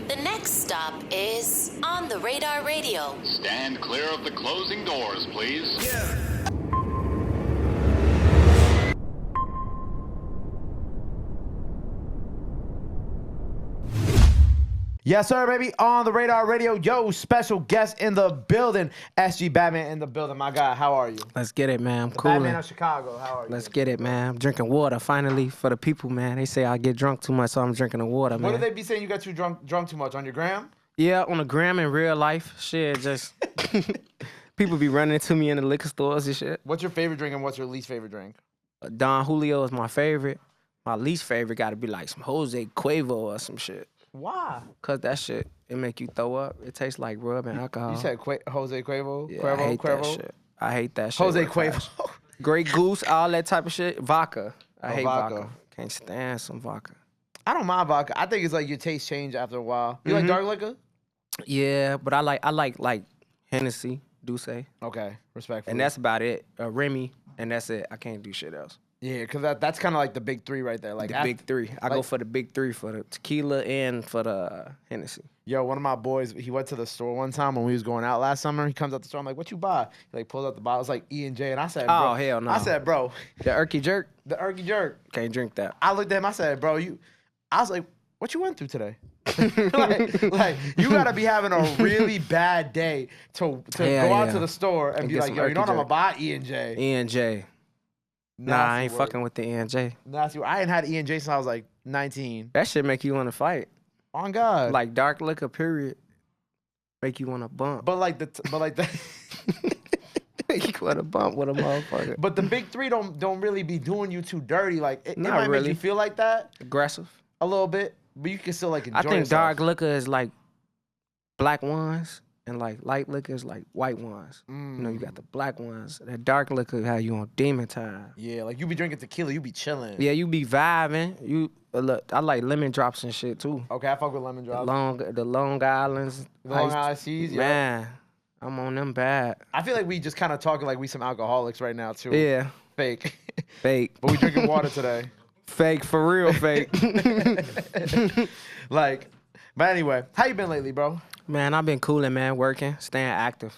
The next stop is On the Radar Radio. Stand clear of the closing doors, please. Yes, sir, baby. On the Radar Radio. Yo, special guest in the building. SG Batman in the building. My guy, how are you? Let's get it, man. I'm The cool. Batman of Chicago, how are you? Let's get it, man. I'm drinking water finally for the people, man. They say I get drunk too much, so I'm drinking the water, man. What do they be saying you got too drunk too much on your gram? Yeah, on the gram in real life. Shit, just people be running into me in the liquor stores and shit. What's your favorite drink and what's your least favorite drink? Don Julio is my favorite. My least favorite got to be like some Jose Cuervo or some shit. Why? Cause that shit, it make you throw up. It tastes like rub and alcohol. You said Jose Cuervo? Yeah, Cuervo? I hate Cuervo? that shit. I hate that shit. Jose real fast. Cuervo. Grey Goose, all that type of shit. Vodka. I hate vodka. vodka. Can't stand some vodka. I don't mind vodka. I think it's like your taste change after a while. You like dark liquor? Yeah, but I like Hennessy, Douce, Okay, respectfully. and that's about it. Remy, and that's it. I can't do shit else. Yeah, because that's kind of like the big three right there. Like The big three. I go for the big three for the tequila and for the Hennessy. Yo, one of my boys, he went to the store one time when we was going out last summer. He comes out the store. I'm like, what you buy? He like pulls out the bottle. It's like E&J. And I said, bro. Oh, hell no. I said, bro. The Erky Jerk, The Erky Jerk. can't drink that. I looked at him. I said, bro, I was like, what you went through today? like, you got to be having a really bad day to go out to the store and be get like, some yo, you know Erky what I'm going to Jerk. buy? E&J. E&J. Nah, I ain't fucking with the E&J. Nasty word. I ain't had E&J since I was like 19. That shit make you want to fight. On God. Like dark liquor, period. Make you want to bump. But like the Make you want to bump with a motherfucker. but the big three don't really be doing you too dirty. Like it Not might make really. you feel like that Aggressive. a little bit, but you can still like enjoy I think yourself. dark liquor is like black ones, and like light liquor is like white ones. You know, you got the black ones. That dark liquor have you on demon time. Yeah, like you be drinking tequila, you be chilling. Yeah, you be vibing. You look, I like lemon drops and shit too. Okay, I fuck with lemon The drop. Long Islands. Long Island Seas, yeah. Man, I'm on them bad. I feel like we just kind of talking like we some alcoholics right now too. Yeah, Fake. fake. But we drinking water today. Fake, for real fake. Like, but anyway, how you been lately, bro? Man, I've been cooling, man, working, staying active.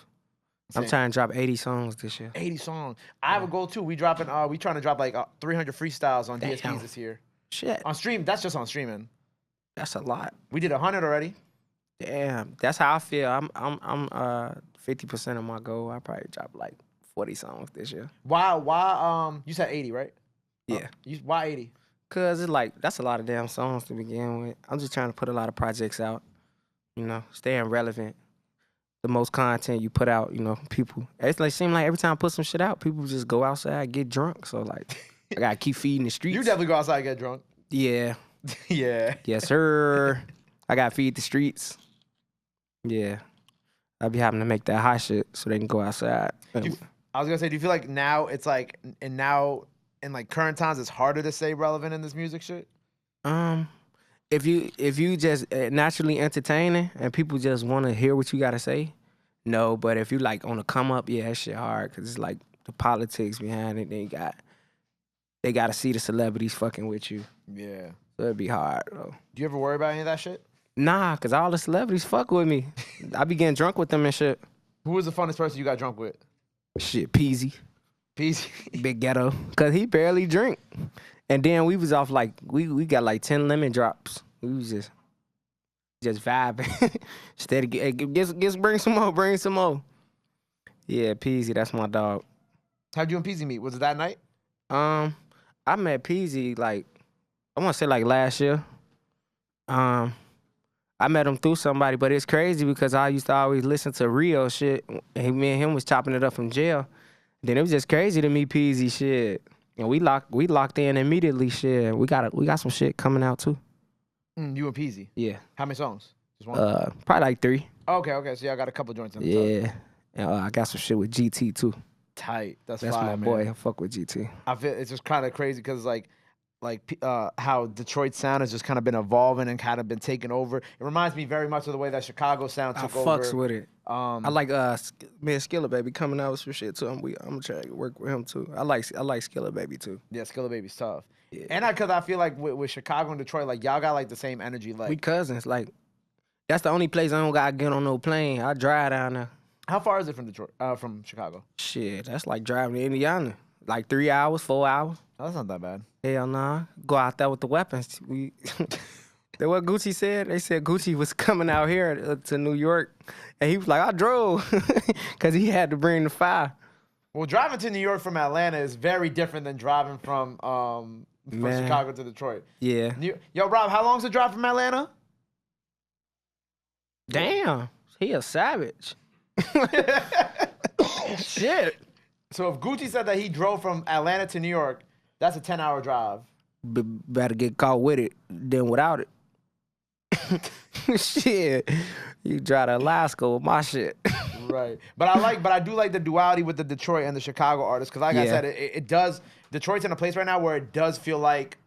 I'm Same. trying to drop 80 songs this year. 80 songs. I have a goal too. We trying to drop like 300 freestyles on Damn. DSPs this year. Shit, On stream, that's just on streaming. that's a lot. We did 100 already. Damn, that's how I feel. I'm 50% of my goal. I probably drop like 40 songs this year. Why you said 80, right? Yeah, Why 80? cause it's like that's a lot of damn songs to begin with. I'm just trying to put a lot of projects out. You know, staying relevant. The most content you put out, you know, people. It's like seem like every time I put some shit out, people just go outside, get drunk. So like, I gotta keep feeding the streets. You definitely go outside and get drunk. Yeah. Yeah. Yes, sir. I gotta feed the streets. Yeah. I'll be having to make that hot shit so they can go outside. I was gonna say, do you feel like now it's like, and now in like current times, it's harder to stay relevant in this music shit? If you just naturally entertaining and people just want to hear what you gotta say, no. But if you like on the come up, yeah, that shit hard because it's like the politics behind it. They gotta see the celebrities fucking with you, Yeah. so it'd be hard though. Do you ever worry about any of that shit? Nah, cause all the celebrities fuck with me. I be getting drunk with them and shit. Who was the funnest person you got drunk with? Shit, Peasy. Peace. Big Ghetto, cause he barely drink. And then we was off like we got like 10 lemon drops. We was just vibing. Steady, bring some more. Yeah, Peasy, that's my dog. How'd you and Peasy meet? Was it that night? I met Peasy like I want to say like last year. I met him through somebody, but it's crazy because I used to always listen to Rio shit. And me and him was chopping it up from jail. Then it was just crazy to meet Peasy shit. And we locked in immediately shit. We got some shit coming out too. You and Peasy. Yeah. How many songs? Just one? Probably like 3. Okay. So y'all got a couple joints in the Yeah. And I got some shit with GT too. Tight. That's That's fire, my boy. man. I fuck with GT. I feel it's just kind of crazy because like how Detroit sound has just kind of been evolving and kind of been taken over. It reminds me very much of the way that Chicago sound I took fucks over. with it. I like me and Skilla Baby coming out with some shit too. I'm trying to work with him too. I like Skilla Baby too. Yeah, Skilla Baby's tough. Yeah. And because I feel like with Chicago and Detroit, like y'all got like the same energy. Like We cousins. Like That's the only place I don't gotta get on no plane. I drive down there. How far is it from Detroit? From Chicago? Shit, that's like driving to Indiana. Like 3 hours, 4 hours. Oh, that's not that bad. Hell nah. Go out there with the weapons. That what Gucci said? They said Gucci was coming out here to New York, and he was like, I drove, because he had to bring the fire. Well, driving to New York from Atlanta is very different than driving from Man. Chicago to Detroit. Yeah. Yo, Rob, how long's the drive from Atlanta? Damn. He a savage. Shit. So if Gucci said that he drove from Atlanta to New York, that's a 10-hour drive. Better get caught with it than without it. Shit. You drive to Alaska with my shit. Right. But I do like the duality with the Detroit and the Chicago artists. Because like I said, it does, Detroit's in a place right now where it does feel like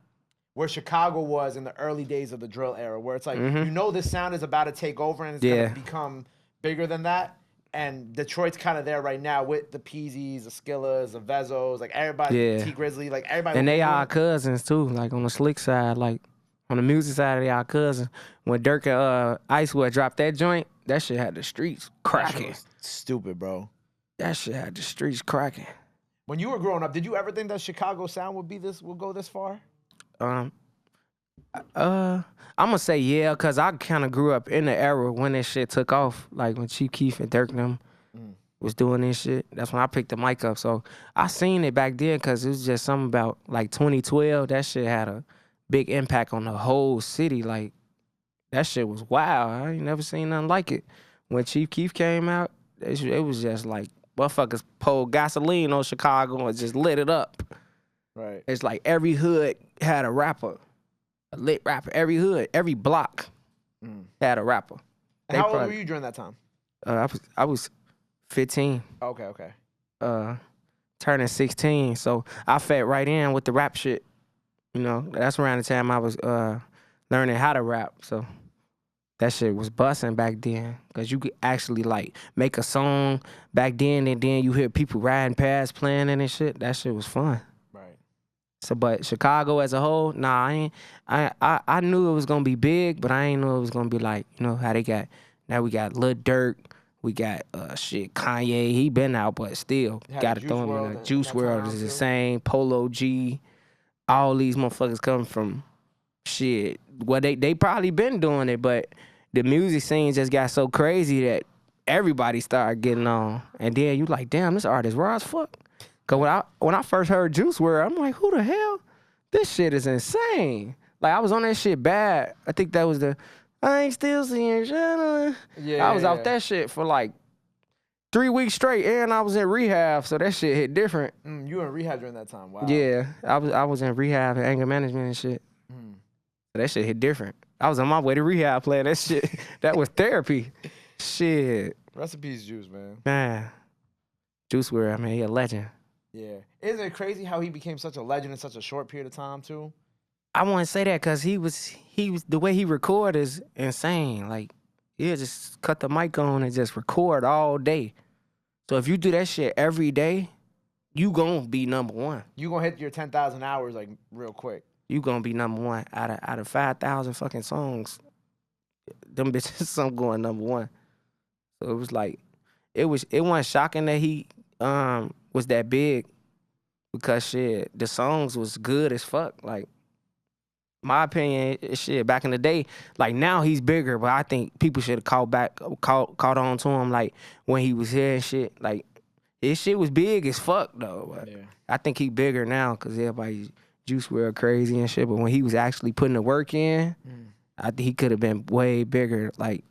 where Chicago was in the early days of the drill era, where it's like, you know this sound is about to take over and it's going to become bigger than that. And Detroit's kind of there right now with the Peasies, the Skillas, the Vezos, like everybody, T Grizzly, like everybody. And they are cousins too, like on the slick side, like on the music side, they are cousins. When Dirk and Icewood dropped that joint, that shit had the streets cracking. Stupid, bro. That shit had the streets cracking. When you were growing up, did you ever think that Chicago sound would go this far? I'm gonna say yeah, cause I kind of grew up in the era when that shit took off, like when Chief Keef and Dirk and them was doing this shit. That's when I picked the mic up. So I seen it back then, cause it was just something about like 2012. That shit had a big impact on the whole city. Like that shit was wild. I ain't never seen nothing like it. When Chief Keef came out, it was just like motherfuckers poured gasoline on Chicago and just lit it up. Right. It's like every hood had a rapper. A lit rapper. Every hood, every block had a rapper. And how old were you during that time? I was 15. Okay. Turning 16. So I fed right in with the rap shit. You know, that's around the time I was learning how to rap. So that shit was busting back then. Cause you could actually like make a song back then, and then you hear people riding past playing it and shit. That shit was fun. So, but Chicago as a whole, nah, I knew it was gonna be big, but I ain't know it was gonna be like, you know, how they got, now we got Lil Durk, we got, Kanye, he been out, but still, gotta throw him in the Juice WRLD is the same, Polo G, all these motherfuckers come from shit. Well, they probably been doing it, but the music scene just got so crazy that everybody started getting on. And then you like, damn, this artist raw as fuck. Cause when I first heard Juice WRLD, I'm like, who the hell? This shit is insane. Like I was on that shit bad. I think that was I ain't still seeing shit. Yeah, I was off that shit for like 3 weeks straight, and I was in rehab, so that shit hit different. You were in rehab during that time. Wow. Yeah, I was in rehab and anger management and shit. So that shit hit different. I was on my way to rehab playing that shit. That was therapy. Shit. Rest in peace, Juice, man. Man, Juice WRLD, man, he a legend. Yeah. Isn't it crazy how he became such a legend in such a short period of time, too? I want to say that because he was the way he record is insane. Like, he'll just cut the mic on and just record all day. So if you do that shit every day, you gonna be number one. You gonna hit your 10,000 hours, like, real quick. You gonna be number one. Out of 5,000 fucking songs, them bitches, some going number one. So it was like, it wasn't shocking that he was that big, because shit, the songs was good as fuck. Like, my opinion, shit, back in the day, like now he's bigger, but I think people should have caught on to him like when he was here and shit. Like his shit was big as fuck though. But yeah. I think he bigger now because everybody Juice WRLD crazy and shit. But when he was actually putting the work in, I think he could have been way bigger. Like,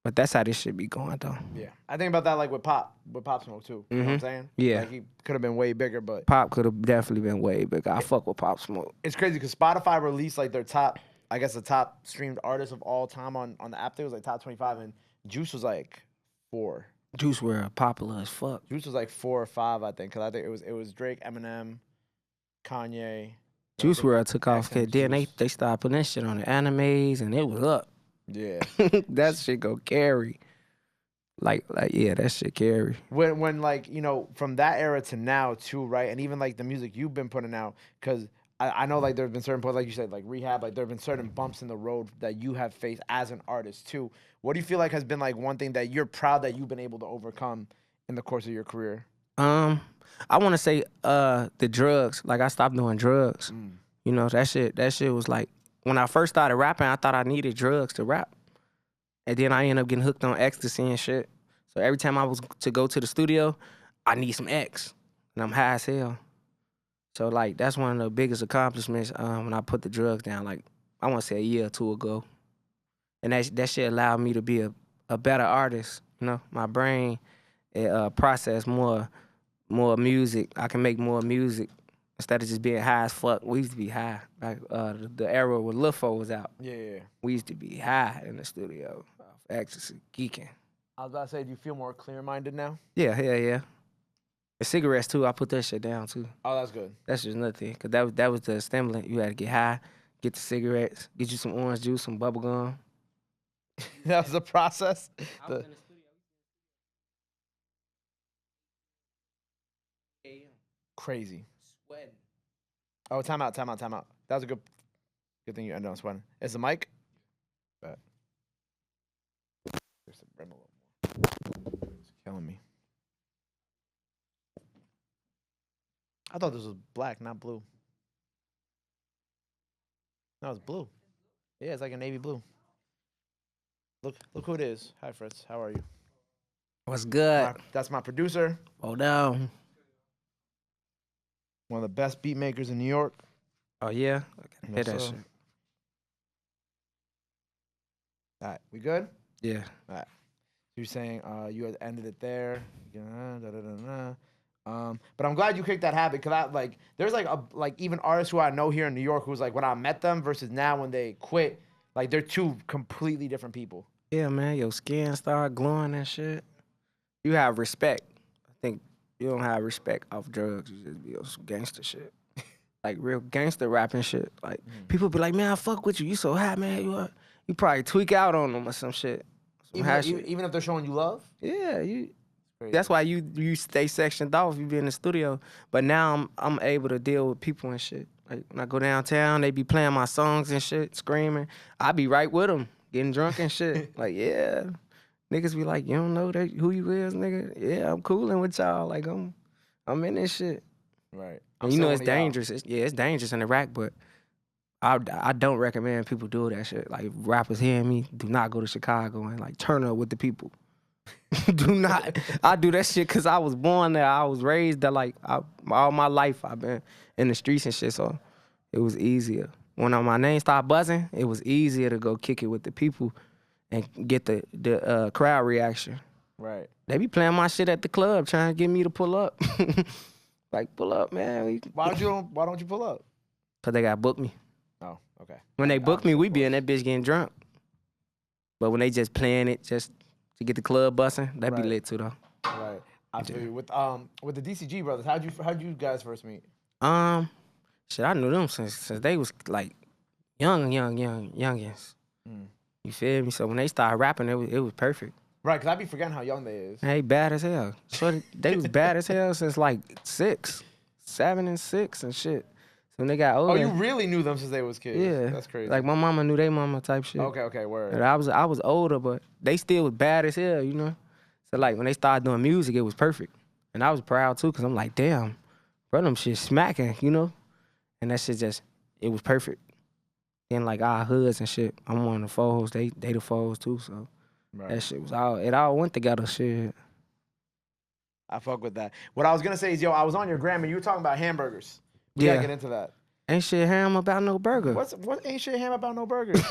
but that's how this shit be going though. Yeah, I think about that like with Pop Smoke too. You know what I'm saying? Yeah, like he could have been way bigger, but Pop could have definitely been way bigger. I fuck with Pop Smoke. It's crazy because Spotify released like their top, I guess the top streamed artists of all time on the app. There was like top 25, and Juice was like 4. Juice WRLD popular as fuck. Juice was like 4 or 5, I think, because I think it was Drake, Eminem, Kanye. Juice WRLD took off. Cause then they started putting that shit on the animes, and it was up. Yeah. That shit go carry. Like yeah, that shit carry. When like, you know, from that era to now too, right? And even like the music you've been putting out, because I know like there have been certain points, like you said, like rehab, like there have been certain bumps in the road that you have faced as an artist too. What do you feel like has been like one thing that you're proud that you've been able to overcome in the course of your career? I want to say the drugs. Like I stopped doing drugs. You know, that shit was like when I first started rapping, I thought I needed drugs to rap. And then I ended up getting hooked on ecstasy and shit. So every time I was to go to the studio, I need some X. And I'm high as hell. So like that's one of the biggest accomplishments when I put the drugs down, like I want to say a year or two ago. And that shit allowed me to be a better artist. You know, my brain process more music. I can make more music instead of just being high as fuck. We used to be high. Like the era when Lil Fo was out. Yeah. We used to be high in the studio, ecstasy, geeking. I was about to say, do you feel more clear-minded now? Yeah. The cigarettes too, I put that shit down too. Oh, that's good. That's just nothing. Cause that was the stimulant. You had to get high, get the cigarettes, get you some orange juice, some bubble gum. That was the process. I was in the studio. Crazy. Sweating. Oh, time out. That was a good thing you ended on sweating. Is the mic? Bet. There's some rim a little more. It's killing me. I thought this was black, not blue. No, it's blue. Yeah, it's like a navy blue. Look who it is. Hi, Fritz. How are you? What's good? That's my producer. Oh no. One of the best beat makers in New York. Oh yeah. I hear that Yes, shit. sir. All right, we good? Yeah. All right. You're saying you had ended it there. But I'm glad you kicked that habit because there's even artists who I know here in New York who's like when I met them versus now when they quit, like they're two completely different people. Yeah, man. Your skin start glowing and shit. You have respect. I think you don't have respect off drugs. You just be on some gangster shit. Like real gangster rapping shit. Like people be like, man, I fuck with you. You so high, man. You probably tweak out on them or some shit. Some high shit. Even if they're showing you love? Yeah, Crazy. that's why you stay sectioned off. You be in the studio. But now I'm able to deal with people and shit. Like when I go downtown, they be playing my songs and shit, screaming. I be right with them, getting drunk and shit. Like yeah, niggas be like, you don't know who you is, nigga. Yeah, I'm cooling with y'all. Like I'm in this shit. Right. And you know it's dangerous. It's dangerous in the rack, but I don't recommend people do that shit. Like rappers hearing me, do not go to Chicago and like turn up with the people. Do not. I do that shit because I was born there. I was raised there. Like all my life, I've been in the streets and shit. So it was easier. When my name started buzzing, it was easier to go kick it with the people and get the crowd reaction. Right. They be playing my shit at the club, trying to get me to pull up. Like pull up, man. Why don't you pull up? Cause they got booked me. Oh, okay. When they book me, we be in that bitch getting drunk. But when they just playing it just to get the club busting, that be Right. lit too though. Right. I feel you. With the DCG brothers, how'd you guys first meet? Shit, I knew them since they was like youngins. You feel me? So when they started rapping, it was perfect. Right, because I be forgetting how young they is. They bad as hell. So they was bad as hell since like 7 and 6 and shit. So when they got older. Oh, you really knew them since they was kids? Yeah. That's crazy. Like my mama knew they mama type shit. Okay, word. And I was older, but they still was bad as hell, you know? So like when they started doing music, it was perfect. And I was proud too, because I'm like, damn, bro, them shit smacking, you know? And that shit it was perfect. And like our hoods and shit, I'm one of the foes, they the foes too, so Right. that shit it all went together, shit. I fuck with that. What I was gonna say is, I was on your gram and you were talking about hamburgers. We gotta get into that. Ain't shit ham about no burger. What ain't shit ham about no burgers?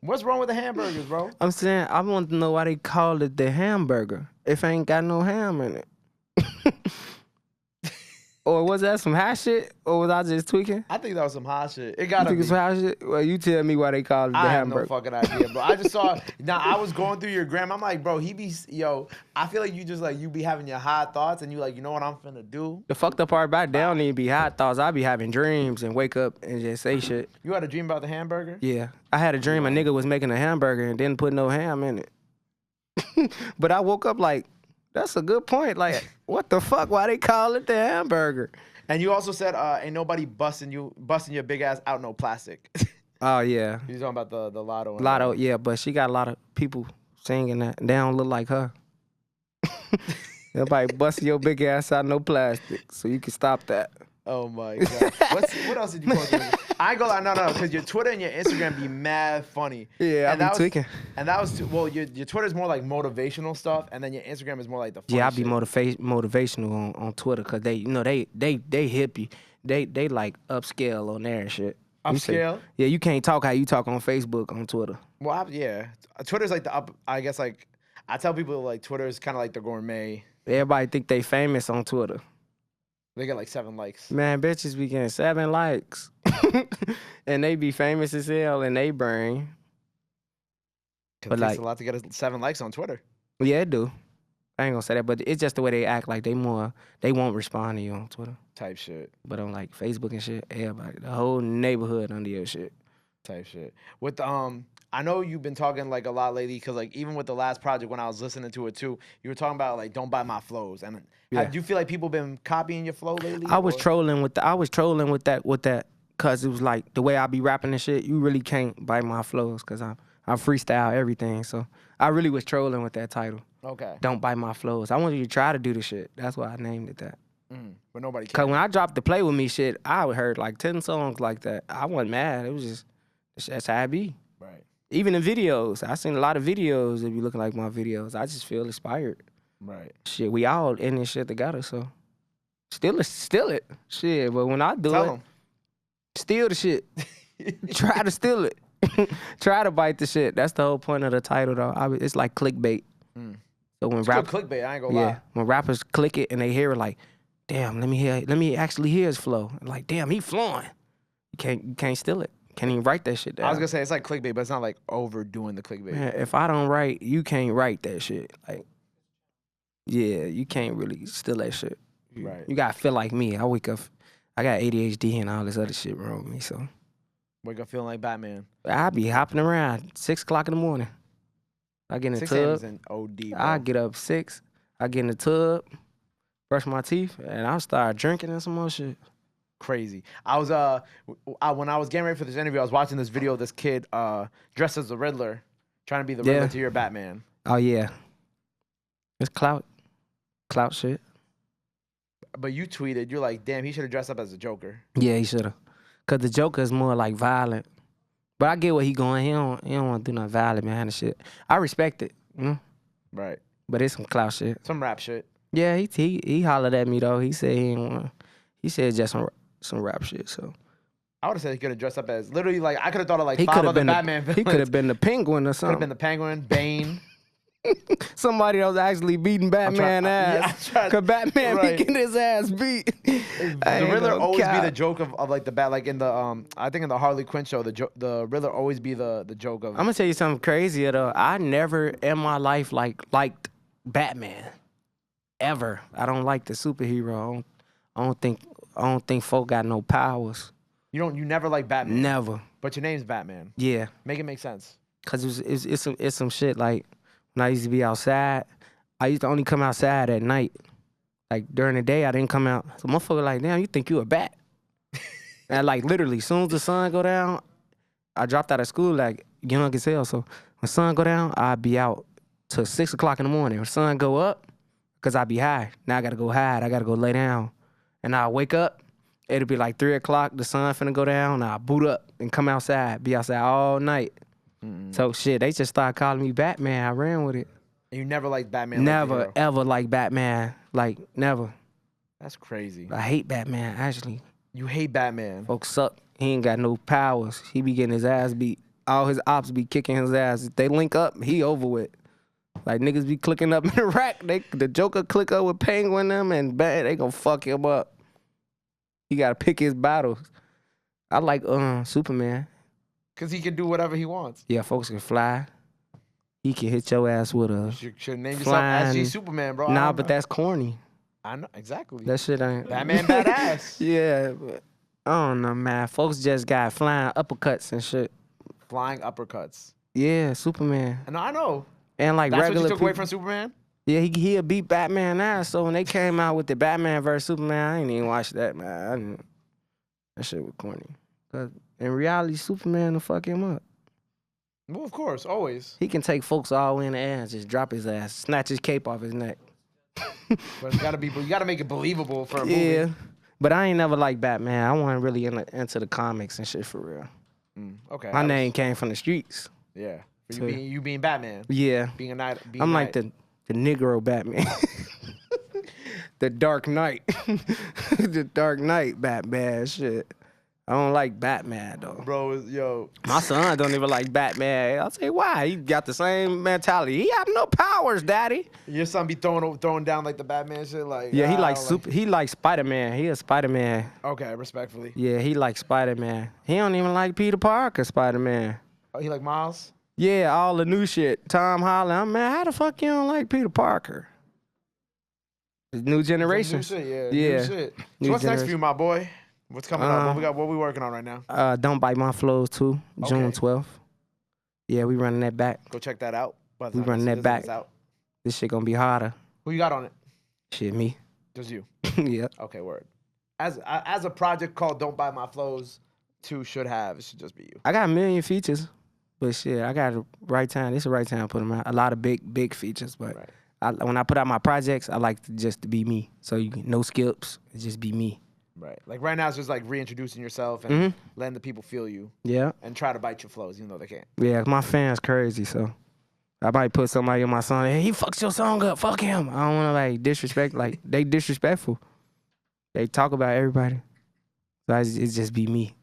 What's wrong with the hamburgers, bro? I'm saying, I want to know why they call it the hamburger if it ain't got no ham in it. Or was that some hot shit? Or was I just tweaking? I think that was some hot shit. It You gotta think be. it's some hot shit? Well, you tell me why they call it the I have hamburger. no fucking idea, bro. I just saw. Now I was going through your gram. I'm like, bro, I feel like you just like you be having your hot thoughts and you like, you know what I'm finna do. The fucked up part about it, they don't even be hot thoughts. I be having dreams and wake up and just say shit. You had a dream about the hamburger? Yeah. I had a dream a nigga was making a hamburger and didn't put no ham in it. But I woke up like, that's a good point. Like, what the fuck? Why they call it the hamburger? And you also said, ain't nobody busting your big ass out no plastic. Oh yeah, You're talking about the lotto. And Lotto. Yeah, but she got a lot of people singing that. They don't look like her. Nobody busting your big ass out no plastic, so you can stop that. Oh my god. What else did you post? I ain't gonna lie, no, because your Twitter and your Instagram be mad funny. Yeah, and I be tweaking. And that was well, your Twitter's more like motivational stuff, and then your Instagram is more like the funny Yeah, I be shit. motivational on Twitter because they hippie. They like upscale on there and shit. You say- Upscale? Yeah, you can't talk how you talk on Facebook on Twitter. Well, yeah, Twitter's like the up. I guess like I tell people like Twitter is kind of like the gourmet. Everybody think they famous on Twitter. They get like 7 likes. Man, bitches be getting 7 likes. And they be famous as hell in they brain. But But, it takes like- a lot to get 7 likes on Twitter. Yeah, it do. I ain't gonna say that, but it's just the way they act. Like they won't respond to you on Twitter. Type shit. But on like Facebook and shit, everybody, the whole neighborhood under your shit. Type shit. With I know you've been talking like a lot lately because like even with the last project when I was listening to it too, you were talking about like don't buy my flows. And Yeah. do you feel like people been copying your flow lately? I was or- trolling with that cause it was like the way I be rapping and shit. You really can't bite my flows cause I freestyle everything. So I really was trolling with that title. Okay. Don't bite my flows. I wanted you to try to do the shit. That's why I named it that. But nobody Cause can. when I dropped the Play With Me shit, I heard like 10 songs like that. I wasn't mad. It was just that's how I be. Right. Even in videos, I seen a lot of videos that be looking like my videos. I just feel inspired. Right. Shit, we all in this shit together, so steal it. Shit, but when I do Tell it, them. steal the shit. Try to steal it. Try to bite the shit. That's the whole point of the title, though. It's like clickbait. So when It's good clickbait. I ain't gonna lie. when rappers click it and they hear it, like, damn, let me actually hear his flow. Like, damn, he flowing. You can't steal it. Can't even write that shit down. I was gonna say it's like clickbait, but it's not like overdoing the clickbait. Man, if I don't write, you can't write that shit. Like, yeah, you can't really steal that shit. Right. You gotta feel like me. I wake up, I got ADHD and all this other shit wrong with me. So Wake up feeling like Batman. I be hopping around 6 o'clock in the morning. I get in the 6 a.m. tub. is an OD, bro. I get up 6. I get in the tub, brush my teeth, and I start drinking and some more shit. Crazy. I was when I was getting ready for this interview, I was watching this video of this kid dressed as the Riddler, trying to be the Yeah. Riddler to your Batman. Oh yeah, it's clout shit. But you tweeted, you're like, damn, he should have dressed up as a Joker. Yeah, he shoulda. Cause the Joker is more like violent. But I get where he going. He don't want to do nothing violent behind the shit. I respect it, you know. Right. But it's some clout shit. Some rap shit. Yeah, he hollered at me though. He said he didn't want. He said just some rap shit. So I would have said he could have dressed up as literally like I could have thought of like he 5 could have other been Batman he villains. could have been the Penguin or Could have something. been the Penguin, Bane. Somebody that was actually beating Batman ass. I tried- Cause Batman right. be getting his ass beat. The Riddler always be the joke of like the bat, like in the I think in the Harley Quinn show, the Riddler always be the joke of. I'm gonna tell you something crazier though. I never in my life liked Batman. Ever. I don't like the superhero. I don't think folk got no powers. You never like Batman. Never. But your name's Batman. Yeah. Make it make sense. Cause it's some shit like when I used to be outside, I used to only come outside at night. Like during the day I didn't come out. So motherfucker like, damn, you think you a bat? And like literally, as soon as the sun go down, I dropped out of school like young as hell. So when sun go down, I'd be out till 6 o'clock in the morning. When sun go up, cause I be high. Now I gotta go hide. I gotta go lay down. And I wake up, it'll be like 3 o'clock, the sun finna go down, I boot up and come outside, be outside all night. So shit, they just started calling me Batman. I ran with it. And you never liked Batman. Never, Like the hero. ever like Batman. Like, never. That's crazy. I hate Batman, actually. You hate Batman. Folks suck. He ain't got no powers. He be getting his ass beat. All his ops be kicking his ass. If they link up, he over with. Like, niggas be clicking up in the rack. The Joker click up with Penguin them, and bang, they gonna fuck him up. He gotta pick his battles. I like Superman. Because he can do whatever he wants. Yeah, folks can fly. He can hit your ass with a... You should name yourself Flying. SG Superman, bro. I Nah, don't but know. that's corny. I know, exactly. That shit ain't... Batman badass. Yeah, but I don't know, man. Folks just got flying uppercuts and shit. Flying uppercuts. Yeah, Superman. And I know. And like That's what regular you took away people- from Superman? Yeah, he'll beat Batman ass. So when they came out with the Batman versus Superman, I ain't even watch that, man. That shit was corny. Cause in reality, Superman will fuck him up. Well, of course, always. He can take folks all the way in the air and just drop his ass, snatch his cape off his neck. But you gotta make it believable for a movie. Yeah, but I ain't never liked Batman. I wasn't really into the comics and shit for real. Okay. My name came from the streets. Yeah. For you being Batman. Yeah. Being a knight. I'm like the Negro Batman. The Dark Knight. The Dark Knight Batman shit. I don't like Batman though. Bro, yo. My son don't even like Batman. I'll tell you why. He got the same mentality. He had no powers, daddy. Your son be throwing down like the Batman shit, like. Yeah, he likes he likes Spider-Man. He a Spider-Man. Okay, respectfully. Yeah, he likes Spider-Man. He don't even like Peter Parker Spider-Man. Oh, he like Miles? Yeah, all the new shit. Tom Holland. Man, how the fuck you don't like Peter Parker? The new generation. New shit, yeah. Yeah. New shit. So New what's next for generation. you, my boy? What's coming up? What we working on right now? Don't Bite My Flows 2, June Okay. 12th. Yeah, we running that back. Go check that out. We running that back. Out. This shit gonna be harder. Who you got on it? Shit, me. Just you. Yeah. Okay, word. As a project called Don't Buy My Flows 2 should have, it should just be you. I got a million features, but shit, I got the right time. This is the right time to put them out. A lot of big features, but Right. when I put out my projects, I like to be me. So no skips, it just be me. Right. Like right now it's just like reintroducing yourself and letting the people feel you Yeah. and try to bite your flows, even though they can't. Yeah, my fans crazy, so I might put somebody in my song. Hey, he fucks your song up. Fuck him. I don't want to like disrespect. Like they disrespectful. They talk about everybody. So it just be me.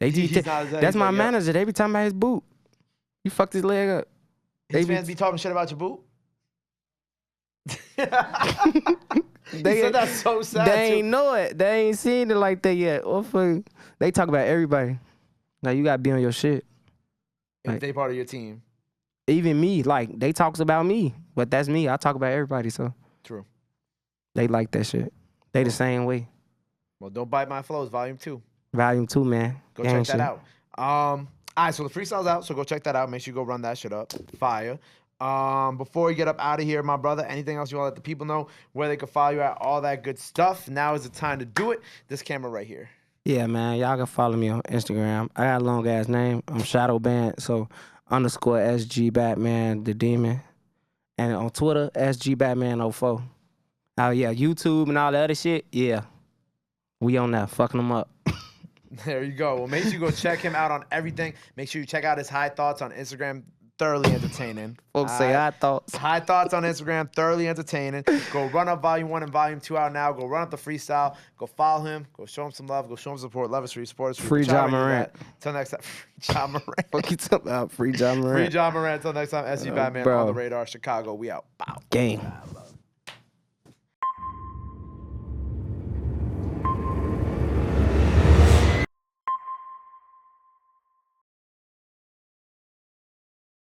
That's my manager. They be talking about his boot. He fucked his leg up. His fans be talking shit about your boot? They said that's so sad. They ain't know it. They ain't seen it like that yet. They talk about everybody. Like you gotta be on your shit. If Like, they part of your team. even me, like they talks about me, but that's me. I talk about everybody, so True. they like that shit. They the same way. Well, Don't Bite My Flows, Volume 2. Volume 2, man. Go Gang check that shit. out. All right, so the freestyle's out, so go check that out. Make sure you go run that shit up. Fire. Before we get up out of here, my brother, anything else you want to let the people know where they can follow you at, all that good stuff. Now is the time to do it. This camera right here. Yeah, man. Y'all can follow me on Instagram. I got a long ass name. I'm Shadow Band, so _SG Batman the Demon. And on Twitter, SG Batman 04. Oh yeah, YouTube and all the other shit. Yeah. We on that, fucking them up. There you go. Well, make sure you go check him out on everything. Make sure you check out his High Thoughts on Instagram. Thoroughly entertaining. Folks say I thoughts. High Thoughts on Instagram, thoroughly entertaining. Go run up Volume 1 and Volume 2 out now. Go run up the freestyle. Go follow him. Go show him some love. Go show him support. Love is free. Support is free. Free Ja Morant. Till next time. Ja Morant. Fuck you talking about? Free Ja Morant. Free Ja Morant. Till next time. SC Batman bro. on the radar. Chicago. We out. Bow. Game.